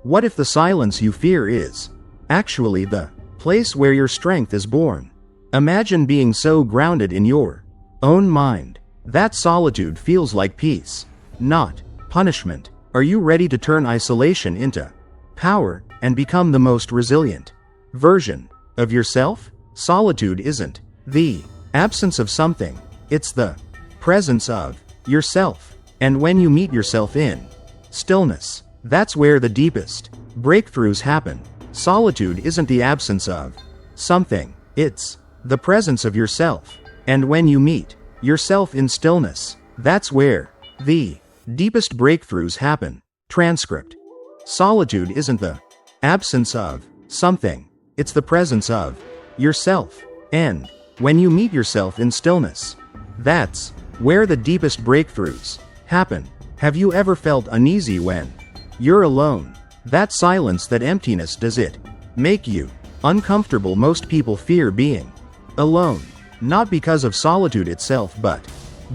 What if the silence you fear is actually the place where your strength is born? Imagine being so grounded in your own mind that solitude feels like peace, not punishment. Are you ready to turn isolation into power and become the most resilient version of yourself? Solitude isn't the absence of something, it's the presence of yourself. And when you meet yourself in stillness, that's where the deepest breakthroughs happen. Solitude isn't the absence of something, it's the presence of yourself. And when you meet yourself in stillness, that's where the deepest breakthroughs happen. Transcript. Solitude isn't the absence of something, it's the presence of yourself. And when you meet yourself in stillness, that's where the deepest breakthroughs happen. Have you ever felt uneasy when you're alone? That silence, that emptiness, does it make you uncomfortable? Most people fear being alone, not because of solitude itself, but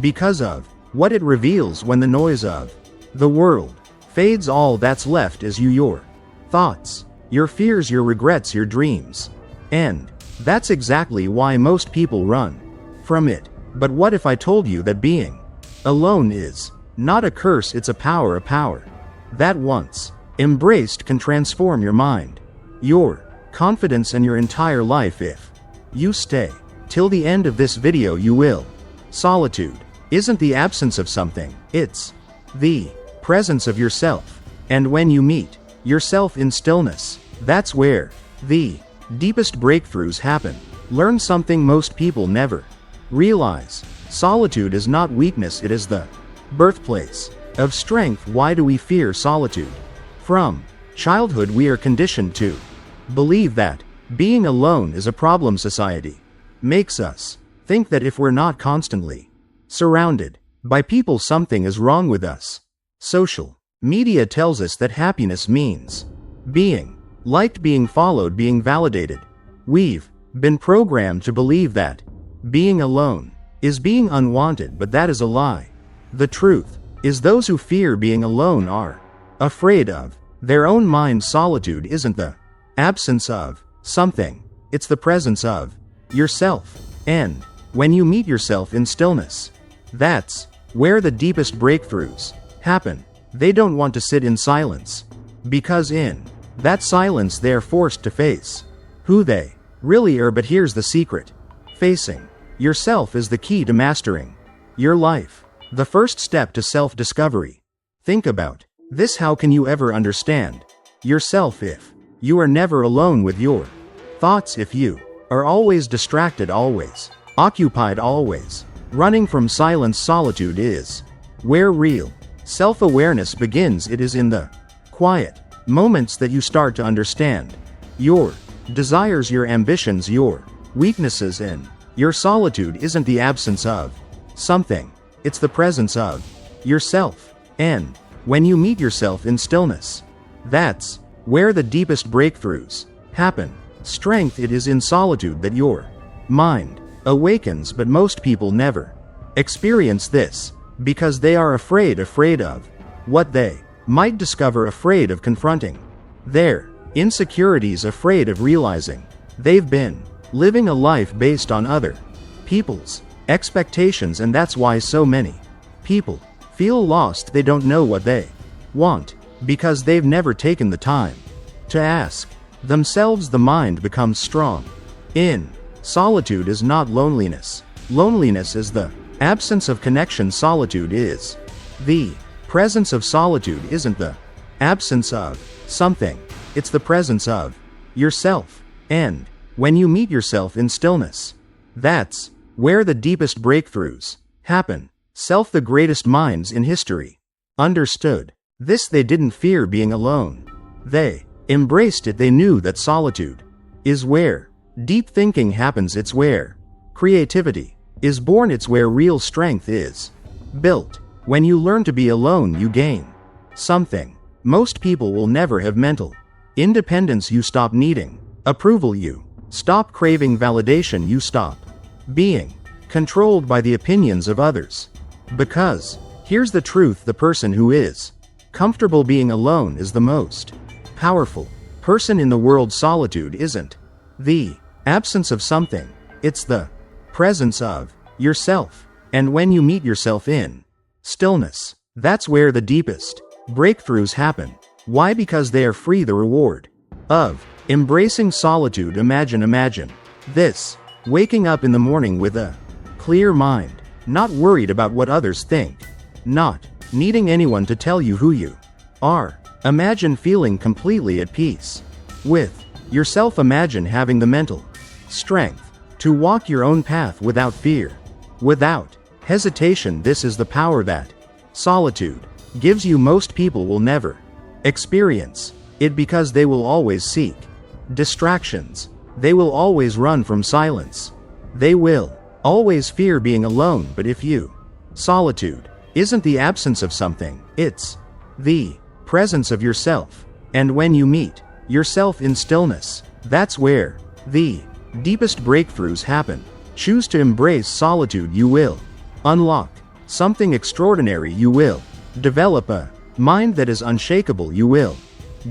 because of what it reveals when the noise of the world fades. All that's left is you, your thoughts, your fears, your regrets, your dreams. And that's exactly why most people run from it. But what if I told you that being alone is not a curse, it's a power that once embraced can transform your mind, your confidence, and your entire life. If you stay till the end of this video, you will. Solitude isn't the absence of something, it's the presence of yourself. And when you meet yourself in stillness, that's where the deepest breakthroughs happen. Learn something most people never realize. Solitude is not weakness, it is the birthplace of strength. Why do we fear solitude? From childhood, we are conditioned to believe that being alone is a problem. Society makes us think that if we're not constantly surrounded by people, something is wrong with us. Social media tells us that happiness means being liked, being followed, being validated. We've been programmed to believe that being alone is being unwanted, but that is a lie. The truth is, those who fear being alone are afraid of their own mind. Solitude isn't the absence of something, it's the presence of yourself. And when you meet yourself in stillness, that's where the deepest breakthroughs happen. They don't want to sit in silence, because in that silence they're forced to face who they really are. But here's the secret: facing yourself is the key to mastering your life, the first step to self-discovery. Think about this: how can you ever understand yourself if you are never alone with your thoughts? If you are always distracted, always occupied, always running from silence. Solitude is where real self-awareness begins. It is in the quiet moments that you start to understand your desires, your ambitions, your weaknesses. And your solitude isn't the absence of something, it's the presence of yourself. And when you meet yourself in stillness, that's where the deepest breakthroughs happen. Strength, it is in solitude that your mind awakens. But most people never experience this because they are afraid of what they might discover, afraid of confronting their insecurities, afraid of realizing they've been living a life based on other people's expectations. And that's why so many people feel lost. They don't know what they want because they've never taken the time to ask themselves. The mind becomes strong in solitude is not loneliness. Loneliness is the absence of connection. Solitude is the presence of. Solitude isn't the absence of something, it's the presence of yourself. And when you meet yourself in stillness, that's where the deepest breakthroughs happen. Self, the greatest minds in history understood this. They didn't fear being alone, they embraced it. They knew that solitude is where deep thinking happens, it's where creativity is born, it's where real strength is built. When you learn to be alone, you gain something most people will never have: mental independence. You stop needing approval, you stop craving validation, you stop being controlled by the opinions of others. Because here's the truth: the person who is comfortable being alone is the most powerful person in the world. Solitude isn't the absence of something, it's the presence of yourself. And when you meet yourself in stillness, that's where the deepest breakthroughs happen. Why? Because they are free. The reward of embracing solitude. Imagine this: waking up in the morning with a clear mind, not worried about what others think, not needing anyone to tell you who you are. Imagine feeling completely at peace with yourself. Imagine having the mental strength to walk your own path without fear, without hesitation. This is the power that solitude gives you. Most people will never experience it because they will always seek distractions. They will always run from silence. They will always fear being alone. But if you, solitude isn't the absence of something, it's the presence of yourself. And when you meet yourself in stillness, that's where the deepest breakthroughs happen. Choose to embrace solitude. You will unlock something extraordinary. You will develop a mind that is unshakable. You will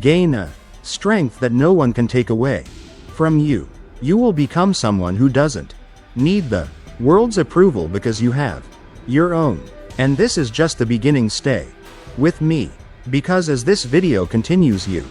gain a strength that no one can take away from you. You will become someone who doesn't need the world's approval because you have your own. And this is just the beginning. Stay with me, because as this video continues, you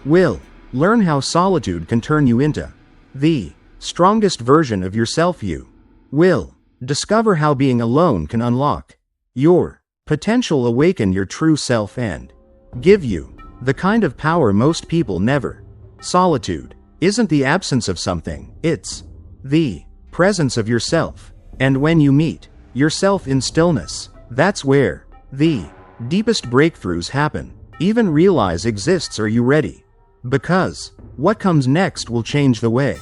will learn how solitude can turn you into the strongest version of yourself. You will discover how being alone can unlock your potential, awaken your true self, and give you the kind of power most people never. Solitude isn't the absence of something, it's the presence of yourself. And when you meet yourself in stillness, that's where the deepest breakthroughs happen. Even realize exists. Are you ready? Because what comes next will change the way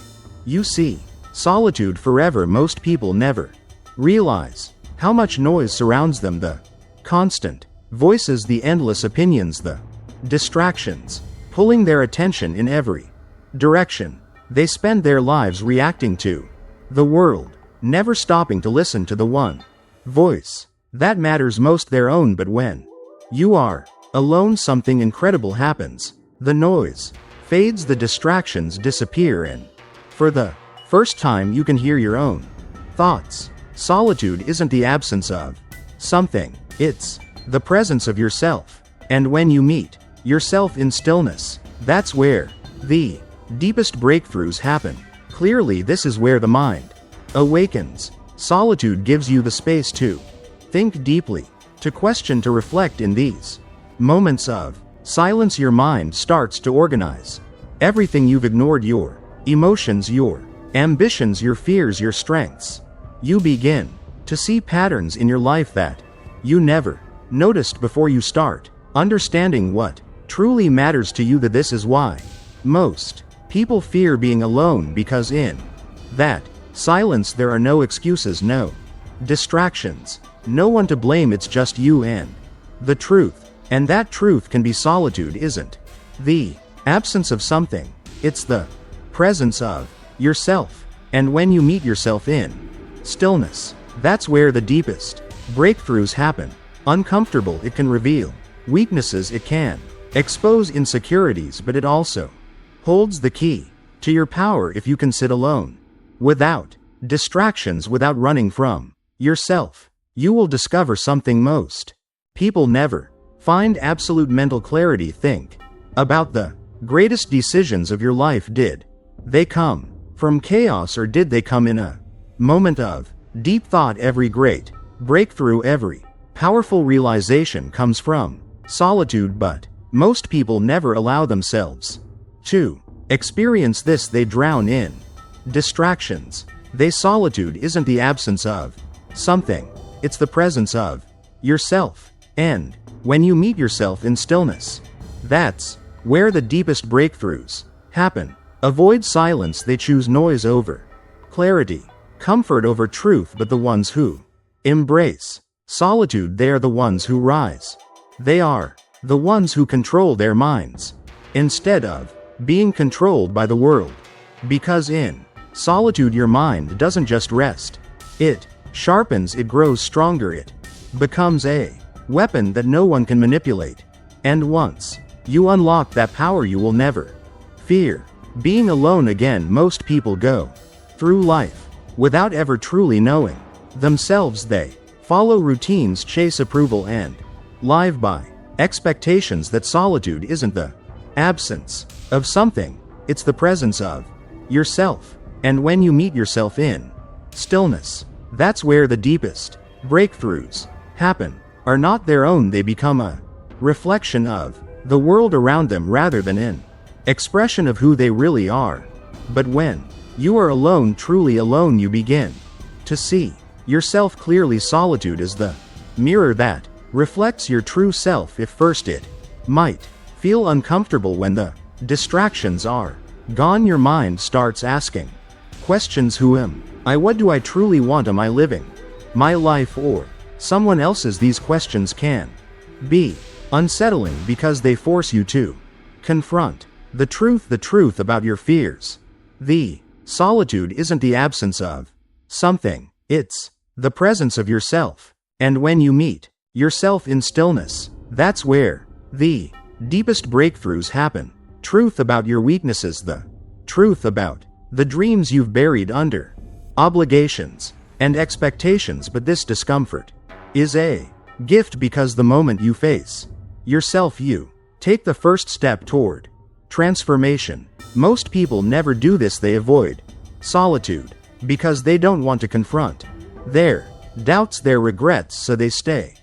you see solitude forever. Most people never realize how much noise surrounds them: the constant voices, the endless opinions, the distractions pulling their attention in every direction. They spend their lives reacting to the world, never stopping to listen to the one voice that matters most, their own. But when you are alone, something incredible happens. The noise fades, the distractions disappear, and for the first time you can hear your own thoughts. Solitude isn't the absence of something, it's the presence of yourself. And when you meet yourself in stillness, that's where the deepest breakthroughs happen. Clearly, this is where the mind awakens. Solitude gives you the space to think deeply, to question, to reflect. In these moments of silence, your mind starts to organize everything you've ignored: your emotions, your ambitions, your fears, your strengths. You begin to see patterns in your life that you never noticed before. You start understanding what truly matters to you. That this is why most people fear being alone, because in that silence there are no excuses, no distractions, no one to blame. It's just you and the truth. And that truth can be solitude isn't the absence of something, it's the presence of yourself. And when you meet yourself in stillness, that's where the deepest breakthroughs happen. Uncomfortable, it can reveal weaknesses, it can expose insecurities, but it also holds the key to your power. If you can sit alone, without distractions, without running from yourself, you will discover something most people never find: absolute mental clarity. Think about the greatest decisions of your life. Did they come from chaos, or did they come in a moment of deep thought? Every great breakthrough, every powerful realization comes from solitude, but most people never allow themselves to experience this. They drown in distractions. Solitude isn't the absence of something, it's the presence of yourself. And when you meet yourself in stillness, that's where the deepest breakthroughs happen. Avoid silence, they choose noise over clarity, comfort over truth. But the ones who embrace solitude, they are the ones who rise. They are the ones who control their minds instead of being controlled by the world. Because in solitude, your mind doesn't just rest, it sharpens, it grows stronger, it becomes a weapon that no one can manipulate. And once you unlock that power you will never fear being alone again. Most people go through life without ever truly knowing themselves. They follow routines, chase approval, and live by expectations. That solitude isn't the absence of something, it's the presence of yourself. And when you meet yourself in stillness, that's where the deepest breakthroughs happen. Are not their own, they become a reflection of the world around them rather than an expression of who they really are. But when you are alone, truly alone, you begin to see yourself clearly. Solitude is the mirror that reflects your true self. If first it might feel uncomfortable when the distractions are gone, your mind starts asking questions. Who am I? What do I truly want? Am I living my life or someone else's? These questions can be unsettling because they force you to confront the truth about your fears. The solitude isn't the absence of something, it's the presence of yourself. And when you meet yourself in stillness, that's where the deepest breakthroughs happen. Truth about your weaknesses, the truth about the dreams you've buried under obligations and expectations. But this discomfort is a gift, because the moment you face yourself, you take the first step toward transformation. Most people never do this. They avoid solitude because they don't want to confront their doubts, their regrets, so they stay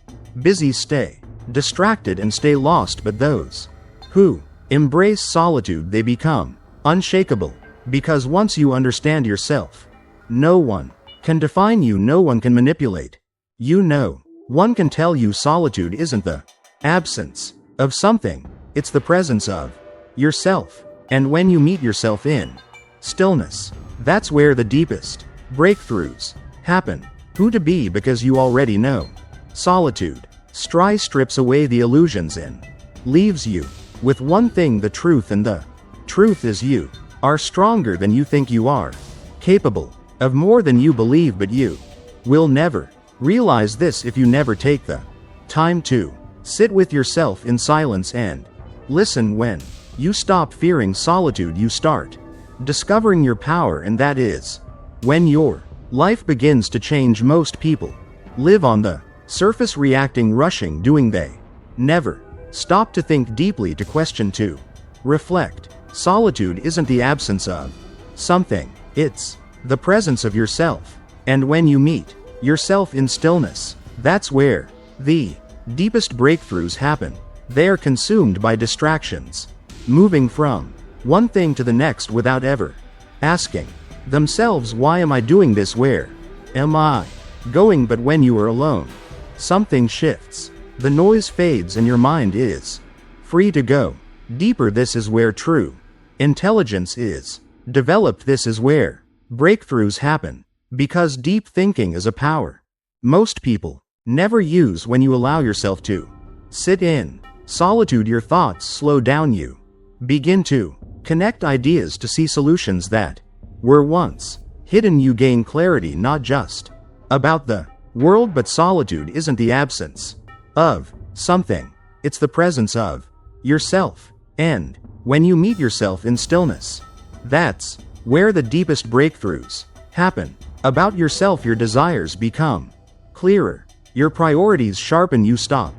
busy, stay distracted, and stay lost. But those who embrace solitude, they become unshakable, because once you understand yourself, no one can define you, no one can manipulate you. No one can tell you solitude isn't the absence of something, it's the presence of yourself. And when you meet yourself in stillness, that's where the deepest breakthroughs happen. Who to be, because you already know. Solitude strips away the illusions and leaves you with one thing, the truth. And the truth is you are stronger than you think you are, capable of more than you believe. But you will never realize this if you never take the time to sit with yourself in silence and listen. When you stop fearing solitude, you start discovering your power, and that is when your life begins to change. Most people live on the surface, reacting, rushing, doing. They never stop to think deeply, to question, to reflect. Solitude isn't the absence of something, it's the presence of yourself. And when you meet yourself in stillness, that's where the deepest breakthroughs happen. They are consumed by distractions, moving from one thing to the next without ever asking themselves, why am I doing this? Where am I going? But when you are alone, something shifts. The noise fades and your mind is free to go deeper. This is where true intelligence is developed. This is where breakthroughs happen, because deep thinking is a power most people never use. When you allow yourself to sit in solitude, your thoughts slow down. You begin to connect ideas, to see solutions that were once hidden. You gain clarity, not just about the world, but solitude isn't the absence of something, it's the presence of yourself. And when you meet yourself in stillness, that's where the deepest breakthroughs happen. About yourself, your desires become clearer, your priorities sharpen. You stop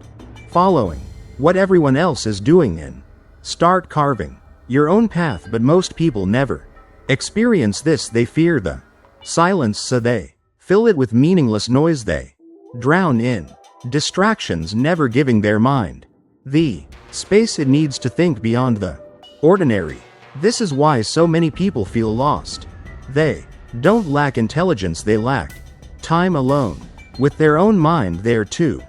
following what everyone else is doing and start carving your own path. But most people never experience this. They fear the silence, so they fill it with meaningless noise. They drown in distractions, never giving their mind the space it needs to think beyond the ordinary. This is why so many people feel lost. They don't lack intelligence, they lack time alone. With their own mind, they're too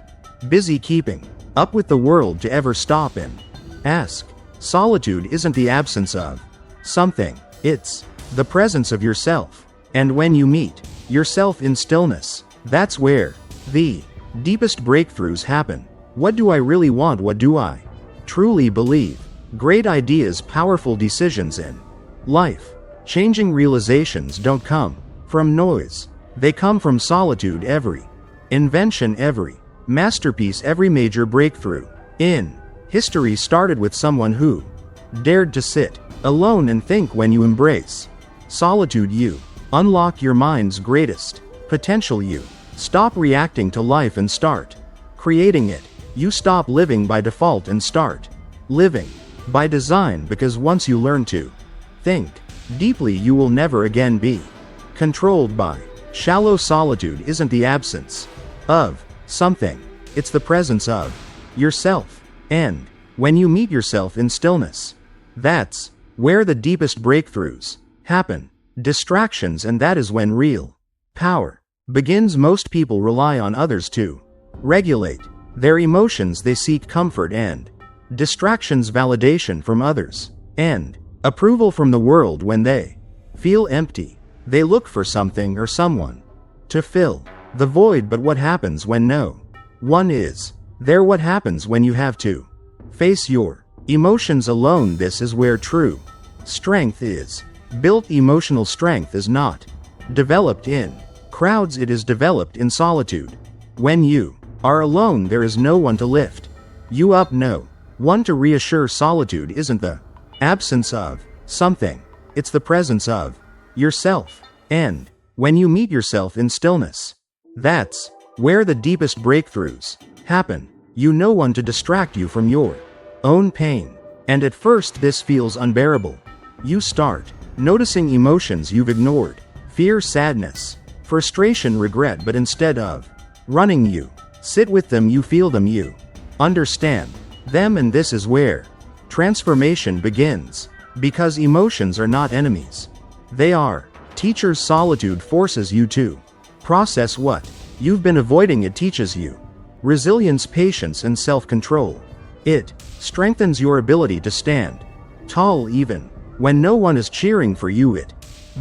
busy keeping up with the world to ever stop and ask. Solitude isn't the absence of something, it's the presence of yourself. And when you meet yourself in stillness, that's where the deepest breakthroughs happen. What do I really want? What do I truly believe? Great ideas, powerful decisions in life, changing realizations don't come from noise. They come from solitude. Every invention, every masterpiece, every major breakthrough in History started with someone who dared to sit alone and think. When you embrace solitude, you unlock your mind's greatest potential. You stop reacting to life and start creating it. You stop living by default and start living by design, because once you learn to think deeply, you will never again be controlled by shallow. Solitude isn't the absence of something, it's the presence of yourself. And when you meet yourself in stillness, that's where the deepest breakthroughs happen. Distractions, and that is when real power begins. Most people rely on others to regulate their emotions. They seek comfort and distractions, validation from others, and approval from the world. When they feel empty, they look for something or someone to fill the void. But what happens when no one is there? What happens when you have to face your emotions alone? This is where true strength is built. Emotional strength is not developed in crowds, it is developed in solitude. When you are alone, there is no one to lift you up, no one to reassure. Solitude isn't the absence of something, it's the presence of yourself. And when you meet yourself in stillness, that's where the deepest breakthroughs happen. You know one to distract you from your own pain. And at first this feels unbearable. You start noticing emotions you've ignored: fear, sadness, frustration, regret. But instead of running, you sit with them, you feel them, you understand them. And this is where transformation begins. Because emotions are not enemies, they are teachers. Solitude forces you to process what you've been avoiding. It teaches you resilience, patience, and self-control. It strengthens your ability to stand tall even when no one is cheering for you. It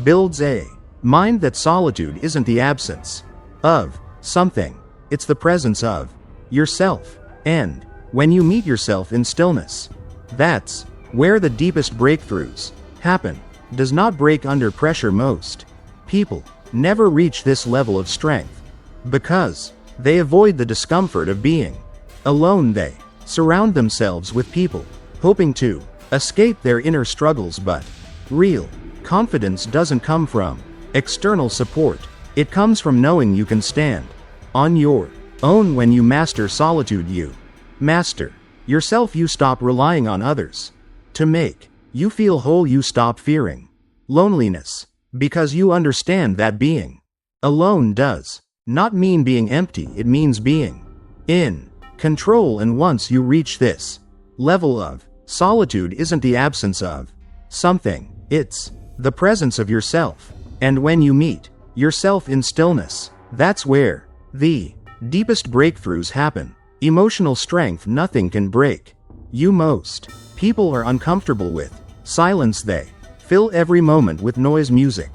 builds a mind that solitude isn't the absence of something, it's the presence of yourself. And when you meet yourself in stillness, that's where the deepest breakthroughs happen. Does not break under pressure. Most people never reach this level of strength because they avoid the discomfort of being alone. They surround themselves with people, hoping to escape their inner struggles. But real confidence doesn't come from external support. It comes from knowing you can stand on your own. When you master solitude, you master yourself. You stop relying on others to make you feel whole. You stop fearing loneliness because you understand that being alone does not mean being empty, it means being in control. And once you reach this level of solitude, isn't the absence of something, it's the presence of yourself. And when you meet yourself in stillness, that's where the deepest breakthroughs happen. Emotional strength, nothing can break you. Most people are uncomfortable with silence. They fill every moment with noise, music,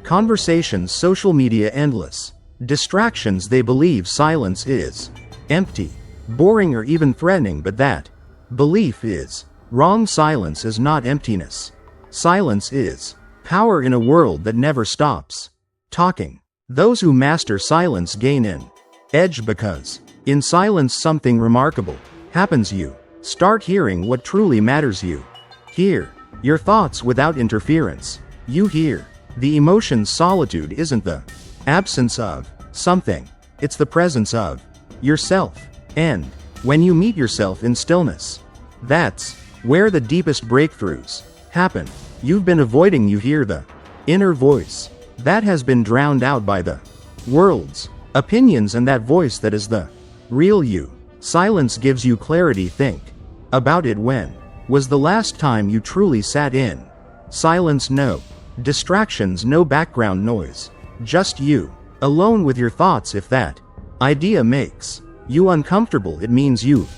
conversations, social media, endless distractions. They believe silence is empty, boring, or even threatening. But that belief is wrong. Silence is not emptiness. Silence is power in a world that never stops talking. Those who master silence gain an edge because in silence something remarkable happens. You start hearing what truly matters. You hear your thoughts without interference. You hear the emotions. Solitude isn't the absence of something, it's the presence of yourself. And when you meet yourself in stillness, that's where the deepest breakthroughs happen. You've been avoiding. You hear the inner voice that has been drowned out by the world's opinions, and that voice that is the real you. Silence gives you clarity. Think about it. When was the last time you truly sat in silence? No distractions, no background noise, just you alone with your thoughts. If that idea makes you uncomfortable, it means you've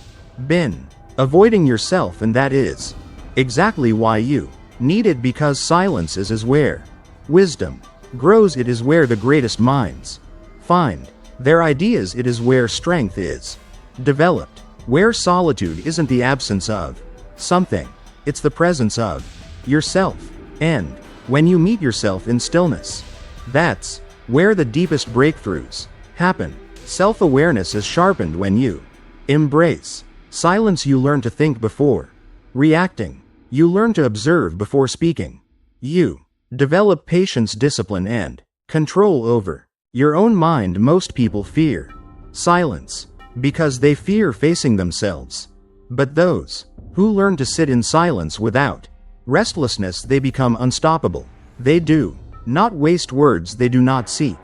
been avoiding yourself, and that is exactly why you need it. Because silence is where wisdom grows. It is where the greatest minds find their ideas. It is where strength is developed. Where solitude isn't the absence of something, it's the presence of yourself. And when you meet yourself in stillness, that's where the deepest breakthroughs happen. Self-awareness is sharpened when you embrace Silence, you learn to think before reacting. You learn to observe before speaking. You develop patience, discipline, and control over your own mind. Most people fear silence because they fear facing themselves. But those who learn to sit in silence without restlessness, they become unstoppable. They do not waste words, they do not seek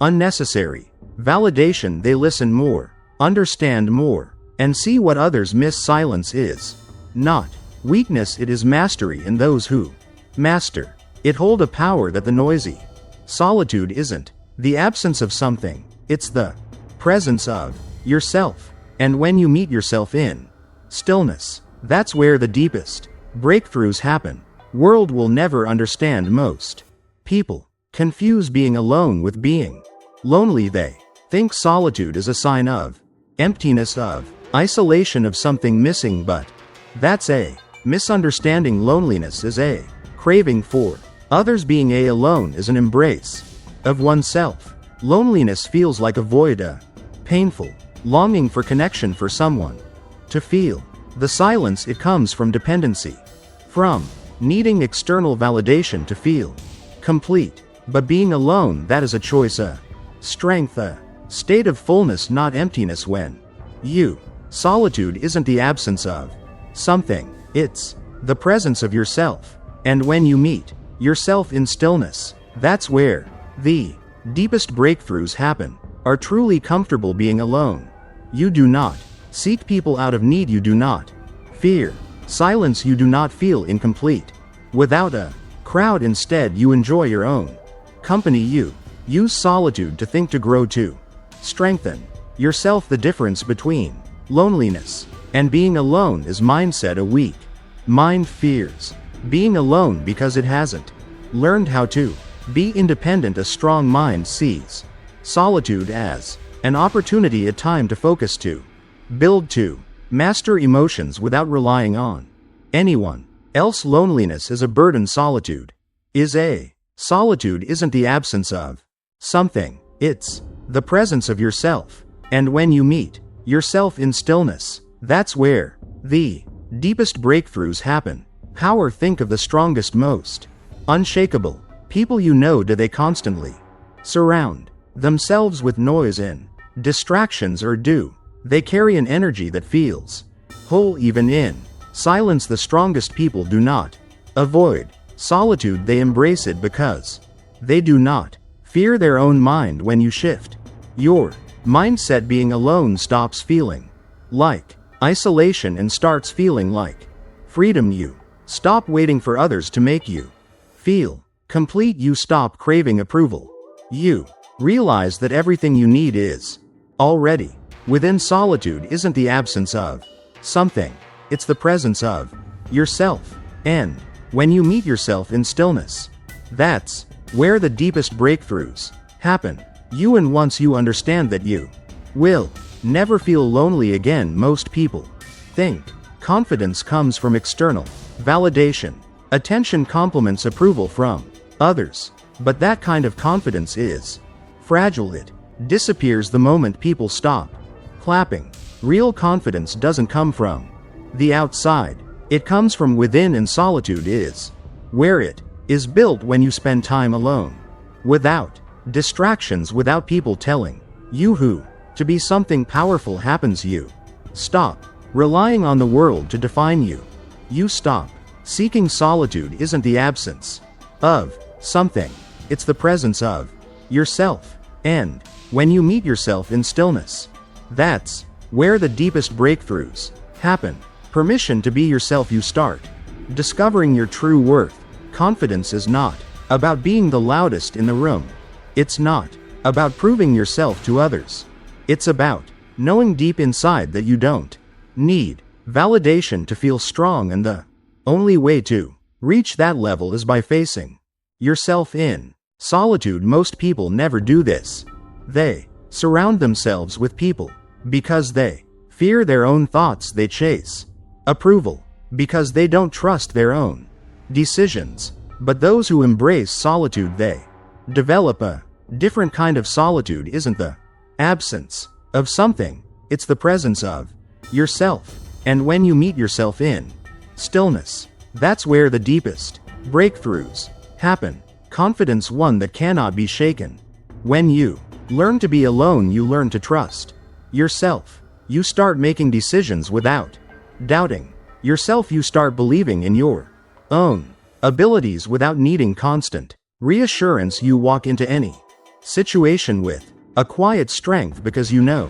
unnecessary validation, they listen more, understand more, and see what others miss. Silence is not weakness, it is mastery, and those who master it hold a power that the noisy solitude isn't the absence of something, it's the presence of yourself. And when you meet yourself in stillness, that's where the deepest breakthroughs happen. World will never understand. Most people confuse being alone with being lonely. They think solitude is a sign of emptiness, of isolation, of something missing, but that's a misunderstanding. Loneliness is a craving for others. Being alone is an embrace of oneself. Loneliness feels like a void, a painful longing for connection, for someone to feel. The silence, it comes from dependency, from needing external validation to feel complete. But being alone, that is a choice, a strength, a state of fullness, not emptiness. When you solitude isn't the absence of something, it's the presence of yourself. And when you meet yourself in stillness, that's where the deepest breakthroughs happen. Are truly comfortable being alone. You do not seek people out of need, you do not fear silence, you do not feel incomplete without a crowd. Instead, you enjoy your own company. You use solitude to think, to grow, to strengthen yourself. The difference between loneliness and being alone is mindset. A weak mind fears being alone because it hasn't learned how to be independent. A strong mind sees solitude as an opportunity, a time to focus, to build, to master emotions without relying on anyone else. Loneliness is a burden. Solitude isn't the absence of something, it's the presence of yourself. And when you meet yourself in stillness, that's where the deepest breakthroughs happen. Power, think of the strongest, most unshakable people you know. Do they constantly surround themselves with noise and distractions, or do they carry an energy that feels whole even in silence? The strongest people do not avoid solitude, they embrace it because they do not fear their own mind. When you shift your mindset, being alone stops feeling like isolation and starts feeling like freedom. You stop waiting for others to make you feel complete. You stop craving approval. You realize that everything you need is already within. Solitude isn't the absence of something, it's the presence of yourself. And when you meet yourself in stillness, that's where the deepest breakthroughs happen. And once you understand that, you will never feel lonely again. Most people think confidence comes from external validation, attention, compliments, approval from others. But that kind of confidence is fragile. It disappears the moment people stop clapping. Real confidence doesn't come from the outside, it comes from within, and solitude is where it is built. When you spend time alone, without distractions, without people telling you who to be, something powerful happens. You stop relying on the world to define you. You stop seeking. Solitude isn't the absence of something, it's the presence of yourself. And when you meet yourself in stillness, that's where the deepest breakthroughs happen. Permission to be yourself. You start discovering your true worth. Confidence is not about being the loudest in the room. It's not about proving yourself to others. It's about knowing deep inside that you don't need validation to feel strong, and the only way to reach that level is by facing yourself in solitude. Most people never do this. They surround themselves with people because they fear their own thoughts. They chase approval because they don't trust their own decisions. But those who embrace solitude, they develop a different kind of solitude. Isn't the absence of something, it's the presence of yourself. And when you meet yourself in stillness, that's where the deepest breakthroughs happen. Confidence, one that cannot be shaken. When you learn to be alone, you learn to trust yourself. You start making decisions without doubting yourself. You start believing in your own abilities without needing constant reassurance. You walk into any situation with a quiet strength because you know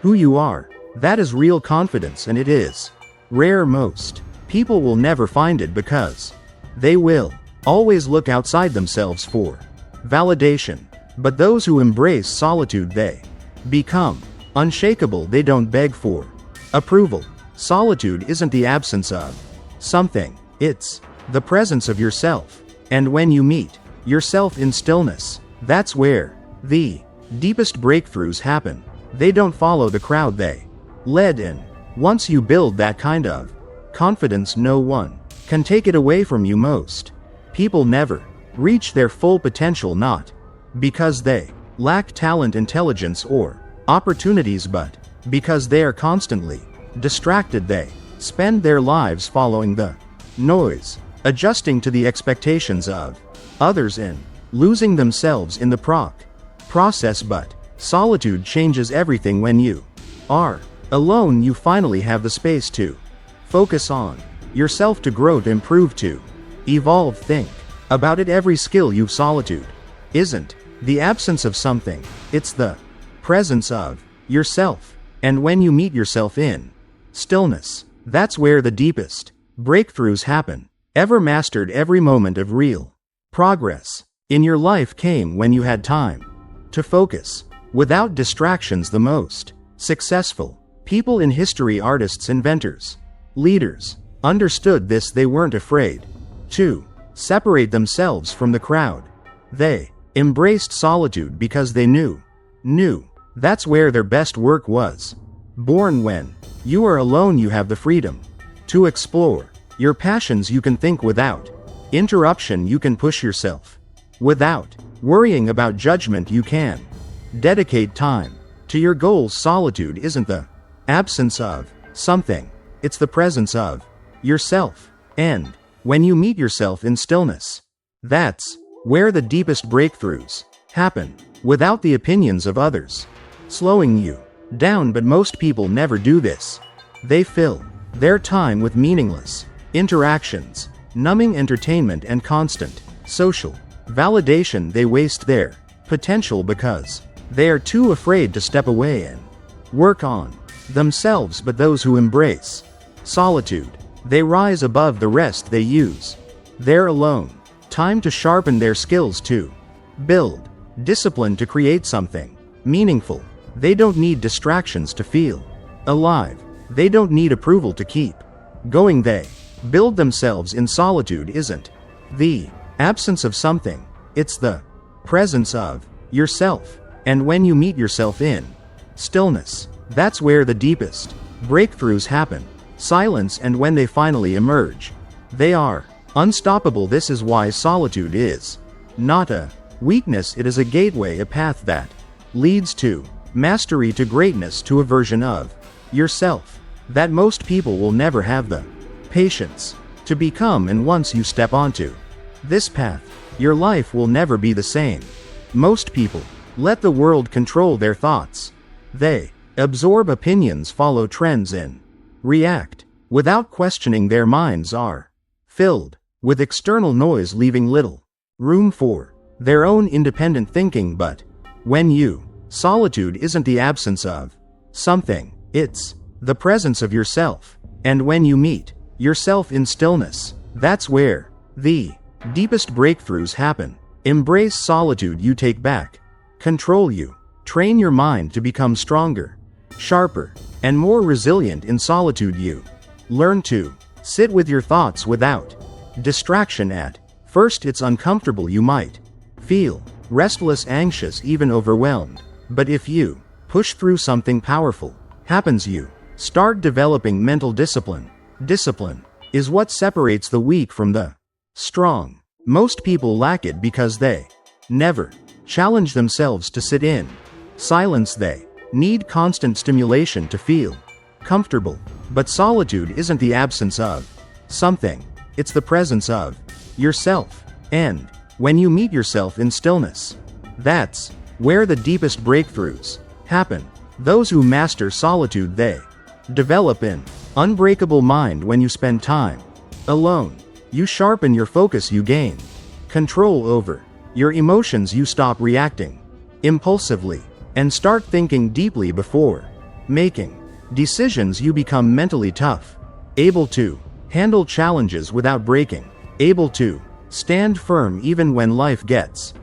who you are. That is real confidence, and it is rare. Most people will never find it because they will always look outside themselves for validation. But those who embrace solitude, they become unshakable. They don't beg for approval. Solitude isn't the absence of something, it's the presence of yourself. And when you meet yourself in stillness, that's where the deepest breakthroughs happen. They don't follow the crowd, they lead in. Once you build that kind of confidence, no one can take it away from you. Most people never reach their full potential, not because they lack talent, intelligence, or opportunities, but because they are constantly distracted. They spend their lives following the noise, adjusting to the expectations of others, and losing themselves in the process. But solitude changes everything. When you are alone, you finally have the space to focus on yourself, to grow, to improve, to evolve. Think about it. Every skill you've solitude isn't the absence of something, it's the presence of yourself. And when you meet yourself in stillness, that's where the deepest breakthroughs happen. Ever mastered every moment of real progress in your life came when you had time to focus without distractions. The most successful people in history, artists, inventors, leaders, understood this. They weren't afraid to separate themselves from the crowd. They embraced solitude because they knew that's where their best work was born. When you are alone, you have the freedom to explore your passions. You can think without interruption. You can push yourself without worrying about judgment. You can dedicate time to your goals. Solitude isn't the absence of something, it's the presence of yourself. And when you meet yourself in stillness, that's where the deepest breakthroughs happen, without the opinions of others slowing you down. But most people never do this. They fill their time with meaningless interactions, numbing entertainment, and constant social validation. They waste their potential because they are too afraid to step away and work on themselves. But those who embrace solitude, they rise above the rest. They use their alone time to sharpen their skills, to build discipline, to create something meaningful. They don't need distractions to feel alive. They don't need approval to keep going. They build themselves in solitude. Isn't the absence of something, it's the presence of yourself. And when you meet yourself in stillness, that's where the deepest breakthroughs happen. Silence, and when they finally emerge, they are unstoppable. This is why solitude is not a weakness, it is a gateway, a path that leads to mastery, to greatness, to a version of yourself that most people will never have the patience to become. And once you step onto this path, your life will never be the same. Most people let the world control their thoughts. They absorb opinions, follow trends, and react without questioning. Their minds are filled with external noise, leaving little room for their own independent thinking. But when you solitude isn't the absence of something, it's the presence of yourself. And when you meet yourself in stillness, that's where the deepest breakthroughs happen. Embrace solitude. You take back control. You train your mind to become stronger, sharper, and more resilient. In solitude, you learn to sit with your thoughts without distraction. At first, it's uncomfortable. You might feel restless, anxious, even overwhelmed. But if you push through, something powerful happens. You start developing mental discipline. Discipline is what separates the weak from the strong. Most people lack it because they never challenge themselves to sit in silence. They need constant stimulation to feel comfortable. But solitude isn't the absence of something, it's the presence of yourself. And when you meet yourself in stillness, that's where the deepest breakthroughs happen. Those who master solitude, they develop an unbreakable mind. When you spend time alone, you sharpen your focus, you gain control over your emotions, you stop reacting impulsively and start thinking deeply before making decisions. You become mentally tough, able to handle challenges without breaking, able to stand firm even when life gets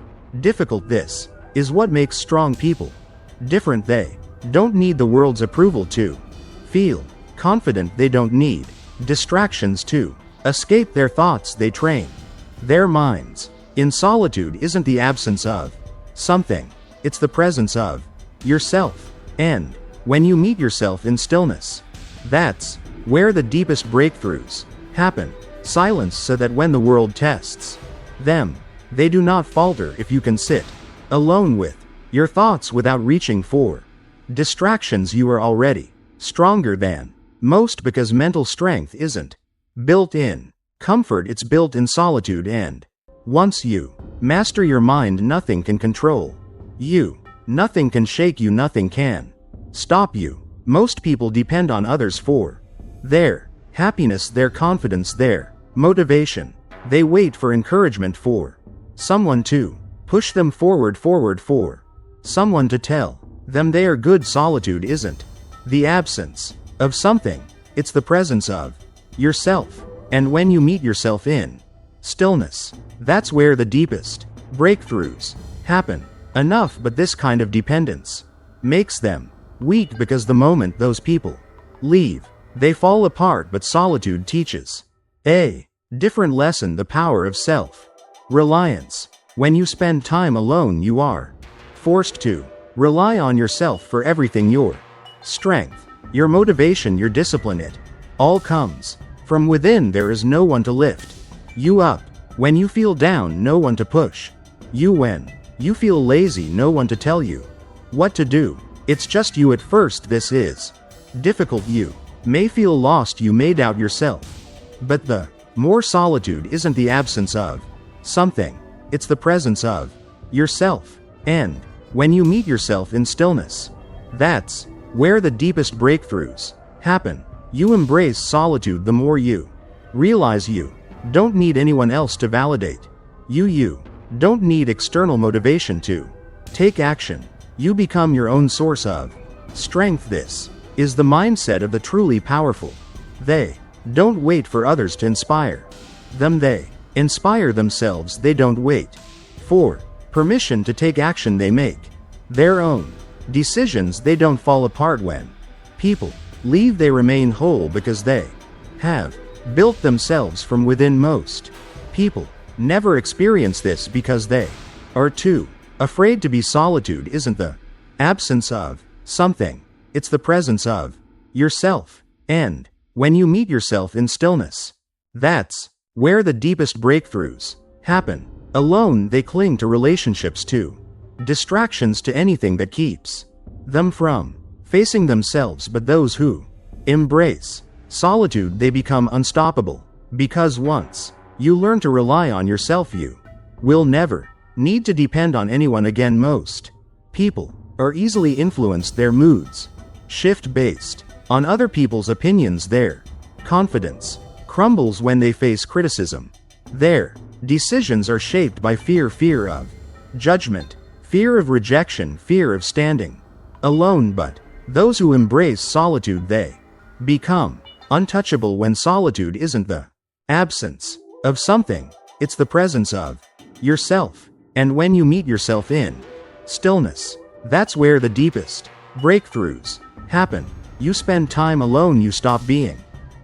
difficult. This is what makes strong people different. They don't need the world's approval to feel confident. They don't need distractions to escape their thoughts. They train their minds. In solitude isn't the absence of something, it's the presence of yourself. And when you meet yourself in stillness, that's where the deepest breakthroughs happen. Silence, so that when the world tests them, they do not falter. If you can sit alone with your thoughts without reaching for distractions, you are already stronger than most, because mental strength isn't built in comfort, it's built in solitude. And once you master your mind, nothing can control you, nothing can shake you, nothing can stop you. Most people depend on others for their happiness, their confidence, their motivation. They wait for encouragement, for someone to push them forward, for someone to tell them they are good. Solitude isn't the absence of something, it's the presence of yourself. And when you meet yourself in stillness, that's where the deepest breakthroughs happen. Enough, but this kind of dependence makes them weak, because the moment those people leave, they fall apart. But solitude teaches a different lesson: the power of self-reliance. When you spend time alone, you are forced to rely on yourself for everything. Your strength, your motivation, your discipline, it all comes from within. There is no one to lift you up when you feel down, no one to push you when you feel lazy, no one to tell you what to do. It's just you. At first this is difficult. You may feel lost, you may doubt yourself. But the more solitude isn't the absence of something, it's the presence of yourself. And when you meet yourself in stillness, that's where the deepest breakthroughs happen. You embrace solitude, the more you realize you don't need anyone else to validate you. You don't need external motivation to take action. You become your own source of strength. This is the mindset of the truly powerful. They don't wait for others to inspire them, they inspire themselves. They don't wait for permission to take action. They make their own decisions. They don't fall apart when people leave. They remain whole because they have built themselves from within. Most people never experience this because they are too afraid to be. Solitude isn't the absence of something, it's the presence of yourself. And when you meet yourself in stillness, that's where the deepest breakthroughs happen. Alone, they cling to relationships, to distractions, to anything that keeps them from facing themselves. But those who embrace solitude, they become unstoppable, because once you learn to rely on yourself, you will never need to depend on anyone again. Most people are easily influenced, their moods shift based on other people's opinions. Their confidence crumbles when they face criticism. Their decisions are shaped by fear of judgment, fear of rejection, fear of standing alone. But those who embrace solitude, they become untouchable. When solitude isn't the absence of something, it's the presence of yourself. And when you meet yourself in stillness, that's where the deepest breakthroughs happen. You spend time alone, you stop being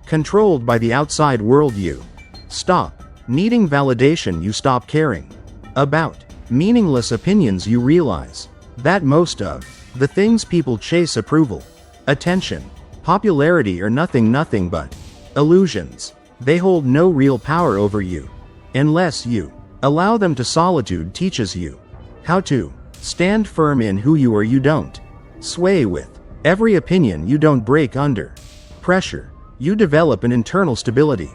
controlled by the outside world, you stop needing validation, you stop caring about meaningless opinions. You realize that most of the things people chase, approval, attention, popularity, are nothing but illusions. They hold no real power over you unless you allow them to. Solitude teaches you how to stand firm in who you are. You don't sway with every opinion, you don't break under pressure, you develop an internal stability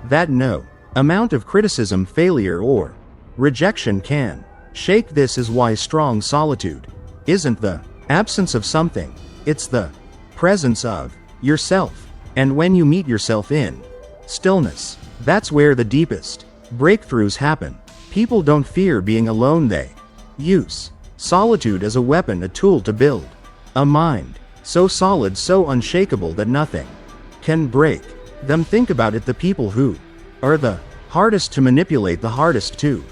that no amount of criticism, failure, or rejection can shake. This is why strong solitude isn't the absence of something, it's the presence of yourself. And when you meet yourself in stillness, that's where the deepest breakthroughs happen. People don't fear being alone, they use solitude as a weapon, a tool to build a mind so solid, so unshakable that nothing can break them. Think about it, the people who are the hardest to manipulate, the hardest to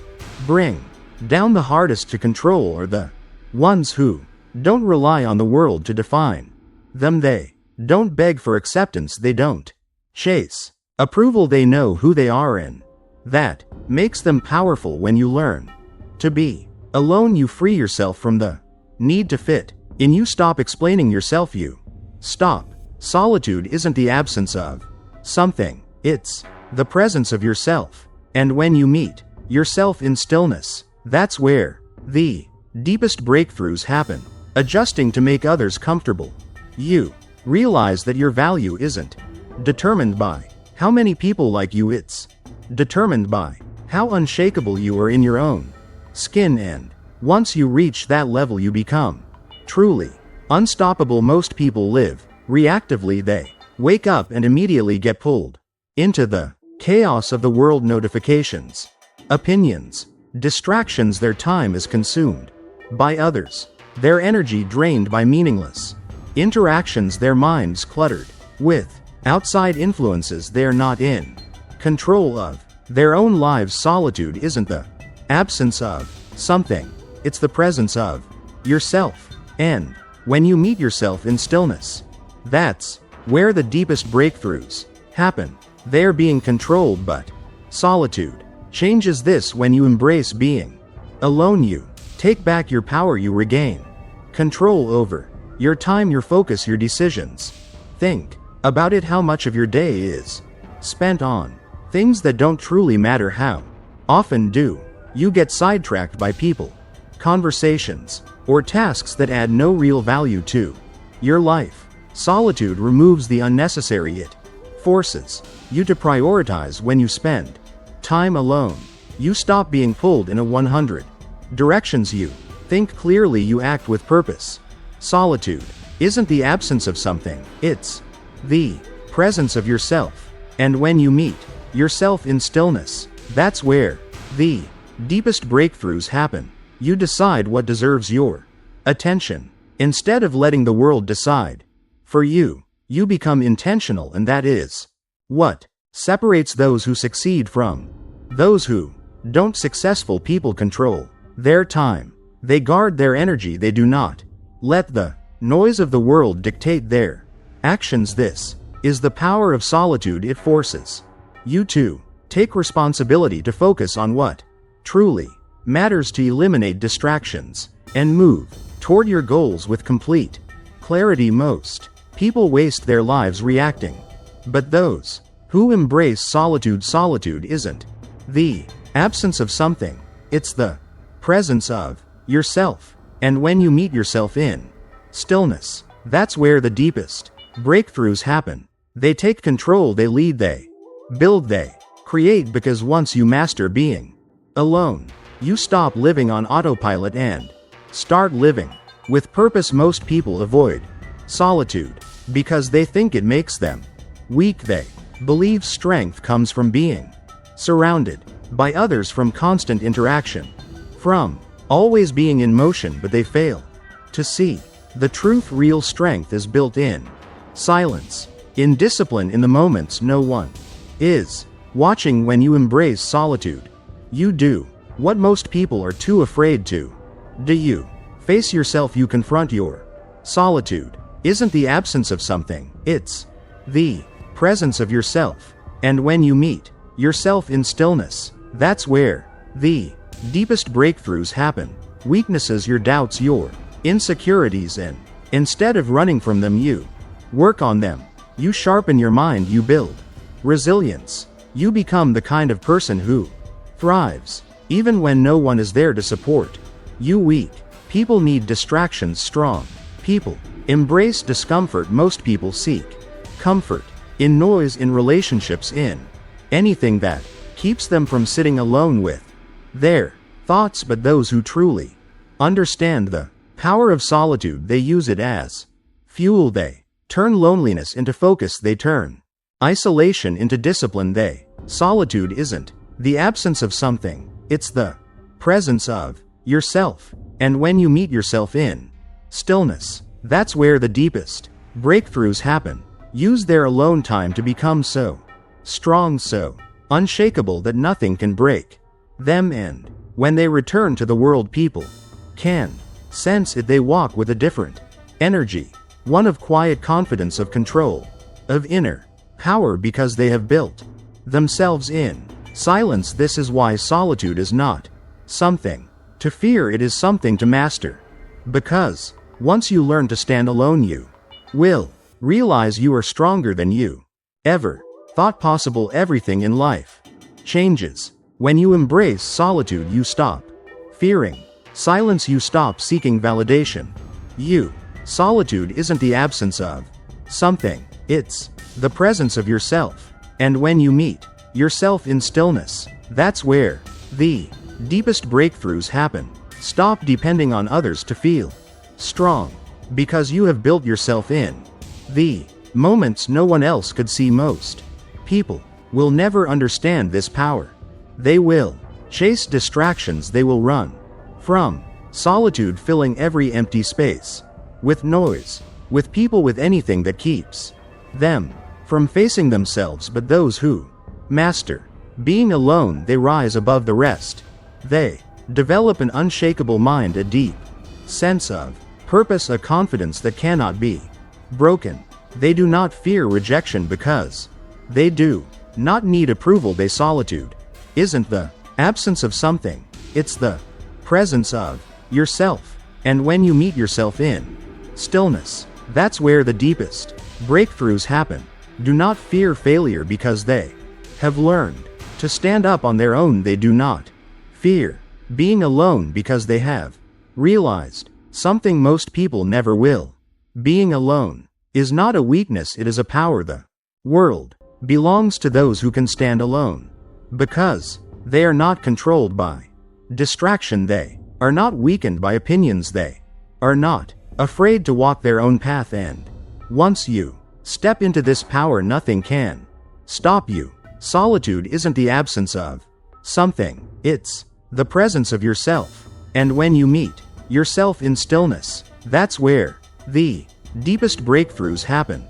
bring down, the hardest to control, are the ones who don't rely on the world to define them. They don't beg for acceptance, they don't chase approval, they know who they are, and that makes them powerful. When you learn to be alone, you free yourself from the need to fit in. You stop explaining yourself, you stop. Solitude isn't the absence of something, it's the presence of yourself. And when you meet yourself in stillness, that's where the deepest breakthroughs happen. Adjusting to make others comfortable, you realize that your value isn't determined by how many people like you, it's determined by how unshakable you are in your own skin. And once you reach that level, you become truly unstoppable. Most people live reactively, they wake up and immediately get pulled into the chaos of the world. Notifications, opinions, distractions. Their time is consumed by others, their energy drained by meaningless interactions, their minds cluttered with outside influences. They're not in control of their own lives. Solitude isn't the absence of something, it's the presence of yourself. And when you meet yourself in stillness, that's where the deepest breakthroughs happen. They're being controlled, but solitude changes this. When you embrace being alone, you take back your power, you regain control over your time, your focus, your decisions. Think about it, how much of your day is spent on things that don't truly matter. How often do you get sidetracked by people, conversations, or tasks that add no real value to your life? Solitude removes the unnecessary. It forces you to prioritize. When you spend time alone, you stop being pulled in a 100 directions. You think clearly, you act with purpose. Solitude isn't the absence of something, it's the presence of yourself. And when you meet yourself in stillness, that's where the deepest breakthroughs happen. You decide what deserves your attention. Instead of letting the world decide for you, you become intentional, and that is what separates those who succeed from those who don't. Successful people control their time, they guard their energy, they do not let the noise of the world dictate their actions. This is the power of solitude. It forces you to take responsibility, to focus on what truly matters, to eliminate distractions, and move toward your goals with complete clarity. Most people waste their lives reacting, but those who embrace solitude isn't the absence of something, it's the presence of yourself. And when you meet yourself in stillness, that's where the deepest breakthroughs happen. They take control, they lead, they build, they create. Because once you master being alone, you stop living on autopilot and start living with purpose. Most people avoid solitude because they think it makes them weak. They believe strength comes from being surrounded by others, from constant interaction, from always being in motion, but they fail to see the truth. Real strength is built in silence, in discipline, in the moments no one is watching. When you embrace solitude, you do what most people are too afraid to do. You face yourself, you confront your solitude. Isn't the absence of something, it's the presence of yourself. And when you meet yourself in stillness, that's where the deepest breakthroughs happen. Weaknesses, your doubts, your insecurities, and instead of running from them, you work on them. You sharpen your mind, you build resilience. You become the kind of person who thrives even when no one is there to support you. Weak people need distractions, strong people embrace discomfort. Most people seek comfort in noise, in relationships, in anything that keeps them from sitting alone with their thoughts. But those who truly understand the power of solitude, they use it as fuel. They turn loneliness into focus. They turn isolation into discipline. Solitude isn't the absence of something, it's the presence of yourself. And when you meet yourself in stillness, that's where the deepest breakthroughs happen. Use their alone time to become so strong, so unshakable that nothing can break them. And when they return to the world, people can sense it. They walk with a different energy, one of quiet confidence, of control, of inner power, because they have built themselves in silence. This is why solitude is not something to fear, it is something to master. Because once you learn to stand alone, you will realize you are stronger than you ever thought possible. Everything in life changes. When you embrace solitude, you stop fearing silence, you stop seeking validation. Solitude isn't the absence of something, it's the presence of yourself. And when you meet yourself in stillness, that's where the deepest breakthroughs happen. Stop depending on others to feel strong, because you have built yourself in the moments no one else could see. Most people will never understand this power. They will chase distractions, they will run from solitude, filling every empty space with noise, with people, with anything that keeps them from facing themselves. But those who master being alone, they rise above the rest. They develop an unshakable mind, a deep sense of purpose, a confidence that cannot be broken. They do not fear rejection because they do not need approval. Solitude isn't the absence of something, it's the presence of yourself. And when you meet yourself in stillness, that's where the deepest breakthroughs happen. Do not fear failure, because they have learned to stand up on their own. They do not fear being alone, because they have realized something most people never will. Being alone is not a weakness, it is a power. The world belongs to those who can stand alone, because they are not controlled by distraction. They are not weakened by opinions. They are not afraid to walk their own path. And once you step into this power, nothing can stop you. Solitude isn't the absence of something, it's the presence of yourself. And when you meet yourself in stillness, that's where the deepest breakthroughs happen.